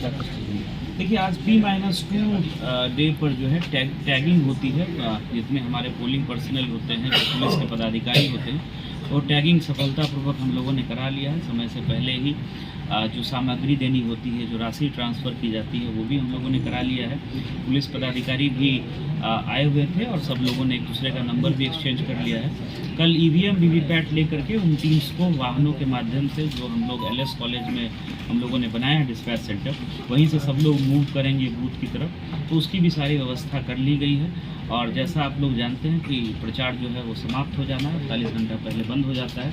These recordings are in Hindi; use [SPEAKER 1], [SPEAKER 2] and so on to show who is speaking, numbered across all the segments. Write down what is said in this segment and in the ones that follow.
[SPEAKER 1] देखिए, आज P-2 डे पर जो है टैगिंग होती है, जितने हमारे पोलिंग पर्सनल होते हैं, जो पुलिस के पदाधिकारी होते हैं, और टैगिंग सफलतापूर्वक हम लोगों ने करा लिया है। समय से पहले ही जो सामग्री देनी होती है, जो राशि ट्रांसफ़र की जाती है, वो भी हम लोगों ने करा लिया है। पुलिस पदाधिकारी भी आए हुए थे और सब लोगों ने एक दूसरे का नंबर भी एक्सचेंज कर लिया है। कल EVM वीवीपैट लेकर के उन टीम्स को वाहनों के माध्यम से, जो हम लोग LS कॉलेज में हम लोगों ने बनाया है डिस्पैच सेंटर, वहीं से सब लोग मूव करेंगे बूथ की तरफ, तो उसकी भी सारी व्यवस्था कर ली गई है। और जैसा आप लोग जानते हैं कि प्रचार जो है वो समाप्त हो जाना है, 48 घंटा पहले बंद हो जाता है,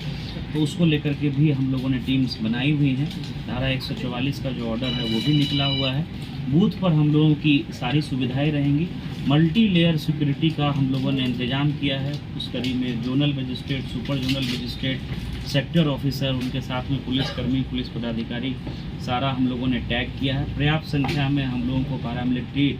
[SPEAKER 1] तो उसको लेकर के भी हम लोगों ने टीम्स बनाई हुई हैं। धारा 144 का जो ऑर्डर है वो भी निकला हुआ है। बूथ पर हम लोगों की सारी सुविधाएं रहेंगी। मल्टी लेयर सिक्योरिटी का हम लोगों ने इंतजाम किया है। उस कड़ी में zonal magistrate, super zonal magistrate, sector officer, उनके साथ में पुलिसकर्मी, पुलिस पदाधिकारी, सारा हम लोगों ने टैग किया है। पर्याप्त संख्या में हम लोगों को पैरामिलिट्री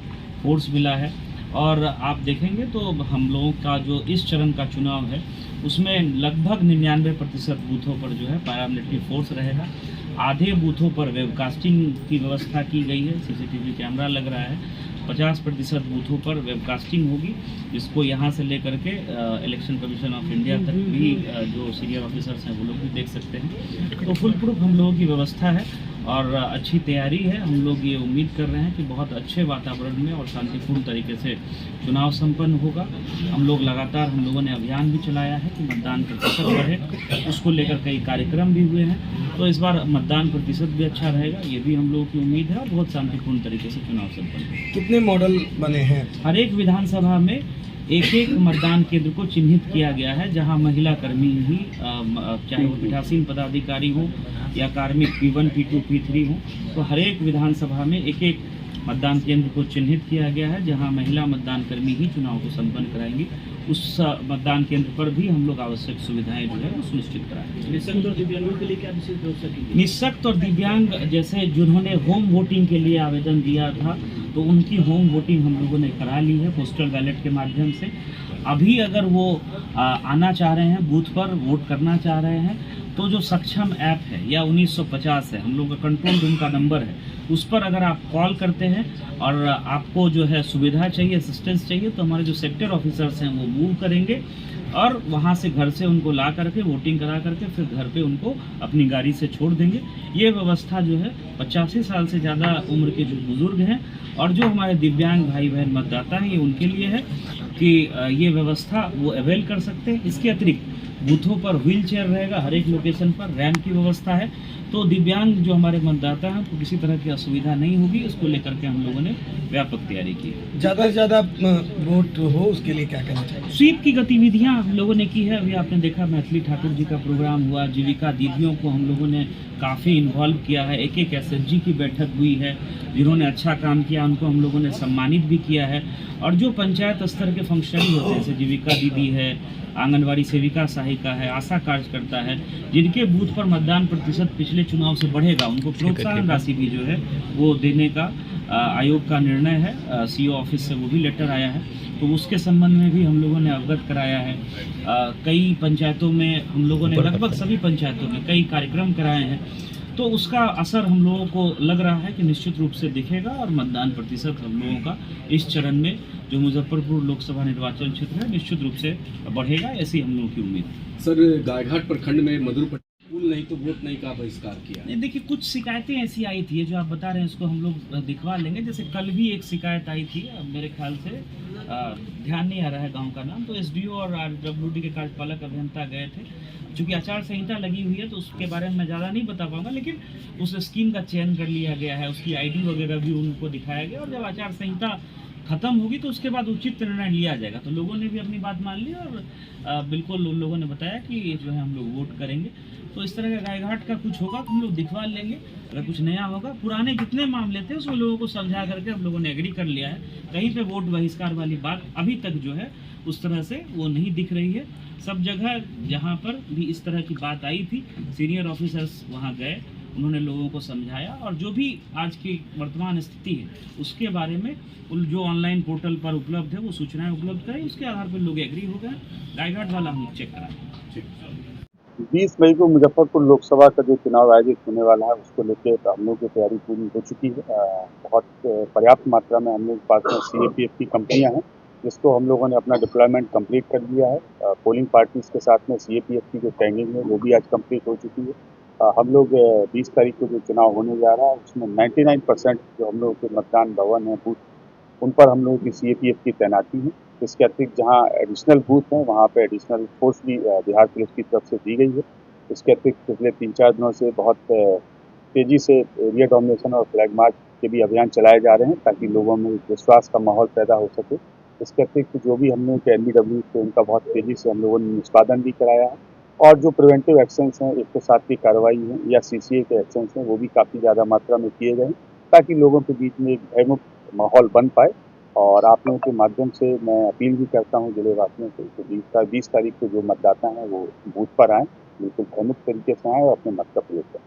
[SPEAKER 1] फोर्स मिला है। और आप देखेंगे तो हम लोगों का जो इस चरण का चुनाव है, उसमें लगभग 99% बूथों पर जो है पैरामिलिट्री फोर्स रहेगा। आधे बूथों पर वेबकास्टिंग की व्यवस्था की गई है, CCTV कैमरा लग रहा है। 50% बूथों पर वेबकास्टिंग होगी, जिसको यहाँ से लेकर के इलेक्शन कमीशन ऑफ इंडिया तक भी जो सीनियर ऑफिसर्स हैं वो लोग भी देख सकते हैं। तो फुल प्रूफ हम लोगों की व्यवस्था है और अच्छी तैयारी है। हम लोग ये उम्मीद कर रहे हैं कि बहुत अच्छे वातावरण में और शांतिपूर्ण तरीके से चुनाव संपन्न होगा। हम लोगों ने अभियान भी चलाया है कि मतदान प्रतिशत बढ़े, उसको लेकर कई कार्यक्रम भी हुए हैं। तो इस बार मतदान प्रतिशत भी अच्छा रहेगा, ये भी हम लोगों की उम्मीद है, और बहुत शांतिपूर्ण तरीके से चुनाव संपन्न।
[SPEAKER 2] कितने मॉडल बने हैं?
[SPEAKER 1] हर एक विधानसभा में एक मतदान केंद्र को चिन्हित किया गया है, जहां महिला कर्मी ही, चाहे वो पीठासीन पदाधिकारी हो या कार्मिक P1, P2, P3 हो, तो हर एक विधानसभा में एक मतदान केंद्र को चिन्हित किया गया है, जहां महिला मतदान कर्मी ही चुनाव को संपन्न कराएंगी। उस मतदान केंद्र पर भी हम लोग आवश्यक सुविधाएं जो है वो सुनिश्चित कराएंगे।
[SPEAKER 3] निःशक्त और दिव्यांगों के लिए क्या विशेष व्यवस्था की गई?
[SPEAKER 1] निःशक्त और दिव्यांग, जैसे जिन्होंने होम वोटिंग के लिए आवेदन दिया था, तो उनकी होम वोटिंग हम लोगों ने करा ली है पोस्टल बैलेट के माध्यम से। अभी अगर वो आना चाह रहे हैं, बूथ पर वोट करना चाह रहे हैं, तो जो सक्षम ऐप है या 1950 है, हम लोग का कंट्रोल रूम का नंबर है, उस पर अगर आप कॉल करते हैं और आपको जो है सुविधा चाहिए, असिस्टेंस चाहिए, तो हमारे जो सेक्टर ऑफिसर्स हैं वो मूव करेंगे और वहाँ से घर से उनको ला करके वोटिंग करा करके फिर घर पे उनको अपनी गाड़ी से छोड़ देंगे। ये व्यवस्था जो है 85 साल से ज़्यादा उम्र के जो बुज़ुर्ग हैं और जो हमारे दिव्यांग भाई बहन मतदाता हैं, ये उनके लिए है कि ये व्यवस्था वो अवेल कर सकते हैं। इसके अतिरिक्त बूथों पर व्हील चेयर रहेगा, हर एक लोकेशन पर रैंप की व्यवस्था है, तो दिव्यांग जो हमारे मतदाता हैं तो किसी तरह की असुविधा नहीं होगी। इसको लेकर के हम लोगों ने व्यापक तैयारी की है।
[SPEAKER 2] ज़्यादा से ज़्यादा वोट हो उसके लिए क्या करना चाहिए?
[SPEAKER 1] स्वीप की गतिविधियां हम लोगों ने की है। अभी आपने देखा मैथिली ठाकुर जी का प्रोग्राम हुआ, जीविका दीदियों को हम लोगों ने काफ़ी इन्वॉल्व किया है। एक SSG की बैठक हुई है, जिन्होंने अच्छा काम किया उनको हम लोगों ने सम्मानित भी किया है। और जो पंचायत स्तर के फंक्शनरी होते हैं, जैसे जीविका दीदी है, आंगनवाड़ी सेविका सहायिका है, आशा कार्यकर्ता है, जिनके बूथ पर मतदान प्रतिशत पिछले चुनाव से बढ़ेगा, उनको प्रोत्साहन राशि भी जो है वो देने का आयोग का निर्णय है। CO ऑफिस से वो भी लेटर आया है, तो उसके संबंध में भी हम लोगों ने अवगत कराया है। कई पंचायतों में हम लोगों ने, लगभग सभी पंचायतों में कई कार्यक्रम कराए हैं, तो उसका असर हम लोगों को लग रहा है कि निश्चित रूप से दिखेगा और मतदान प्रतिशत हम लोगों का इस चरण में जो मुजफ्फरपुर लोकसभा निर्वाचन क्षेत्र है निश्चित रूप से बढ़ेगा, ऐसी हम लोगों की उम्मीद है।
[SPEAKER 4] सर, गायघाट प्रखंड में मधुर पुल नहीं तो वोट नहीं का बहिष्कार किया।
[SPEAKER 1] नहीं, देखिए, कुछ शिकायतें ऐसी आई थी जो आप बता रहे हैं, इसको हम लोग दिखवा लेंगे। जैसे कल भी एक शिकायत आई थी, मेरे ख्याल से ध्यान नहीं आ रहा है गांव का नाम, तो SDO और RWD के कार्यपालक अभियंता गए थे। चूँकि आचार संहिता लगी हुई है तो उसके बारे में मैं ज़्यादा नहीं बता पाऊंगा, लेकिन उस स्कीम का चयन कर लिया गया है, उसकी ID वगैरह भी उनको दिखाया गया, और जब आचार संहिता खत्म होगी तो उसके बाद उचित निर्णय लिया जाएगा। तो लोगों ने भी अपनी बात मान ली और बिल्कुल उन लोगों ने बताया कि जो है हम लोग वोट करेंगे। तो इस तरह का गायघाट का कुछ होगा तो हम लोग दिखवा लेंगे। अगर कुछ नया होगा, पुराने जितने मामले थे उसमें लोगों को समझा करके हम लोगों ने एग्री कर लिया है। कहीं पे वोट बहिष्कार वाली बात अभी तक जो है उस तरह से वो नहीं दिख रही है। सब जगह जहाँ पर भी इस तरह की बात आई थी, सीनियर ऑफिसर्स वहाँ गए, उन्होंने लोगों को समझाया और जो भी आज की वर्तमान स्थिति है उसके बारे में जो ऑनलाइन पोर्टल पर उपलब्ध है वो सूचनाएं उपलब्ध करें, उसके आधार पर लोग एग्री हो गए। गायघाट वाला हम चेक कराएंगे।
[SPEAKER 5] 20 मई को मुजफ्फरपुर लोकसभा का जो चुनाव आयोजित होने वाला है उसको लेके हम लोग की तैयारी पूरी हो चुकी है। बहुत पर्याप्त मात्रा में हम लोग के पास में सीएपीएफ की कंपनियां हैं जिसको हम लोगों ने अपना डिप्लॉयमेंट कंप्लीट कर लिया है। पोलिंग पार्टीज के साथ में सीएपीएफ की जो टैगिंग है वो भी आज कंप्लीट हो चुकी है। हम लोग 20 तारीख को जो चुनाव होने जा रहा है उसमें 99% जो हम लोग के मतदान भवन है बूथ उन पर हम लोगों की सीएपीएफ की तैनाती है। इसके अतिरिक्त जहाँ एडिशनल बूथ हैं वहाँ पे एडिशनल फोर्स भी बिहार पुलिस की तरफ से दी गई है। इसके अतिरिक्त पिछले 3-4 दिनों से बहुत तेज़ी से एरिया डोमिनेशन और फ्लैग मार्च के भी अभियान चलाए जा रहे हैं ताकि लोगों में विश्वास का माहौल पैदा हो सके। इसके अतिरिक्त जो भी हम लोगों के एनबीडब्ल्यू थे उनका बहुत तेज़ी से हम लोगों ने निष्पादन भी कराया है और जो प्रिवेंटिव एक्शंस हैं 107 की कार्रवाई है या सीसीए के एक्शंस हैं वो भी काफ़ी ज़्यादा मात्रा में किए गए हैं ताकि लोगों के बीच में एक भयमुक्त माहौल बन पाए। और आप लोगों के माध्यम से मैं अपील भी करता हूँ जिले वासियों से कि 20 तारीख को जो मतदाता हैं वो बूथ पर आएँ, बिल्कुल भयमुक्त तरीके से आएँ और अपने मत का प्रयोग करें।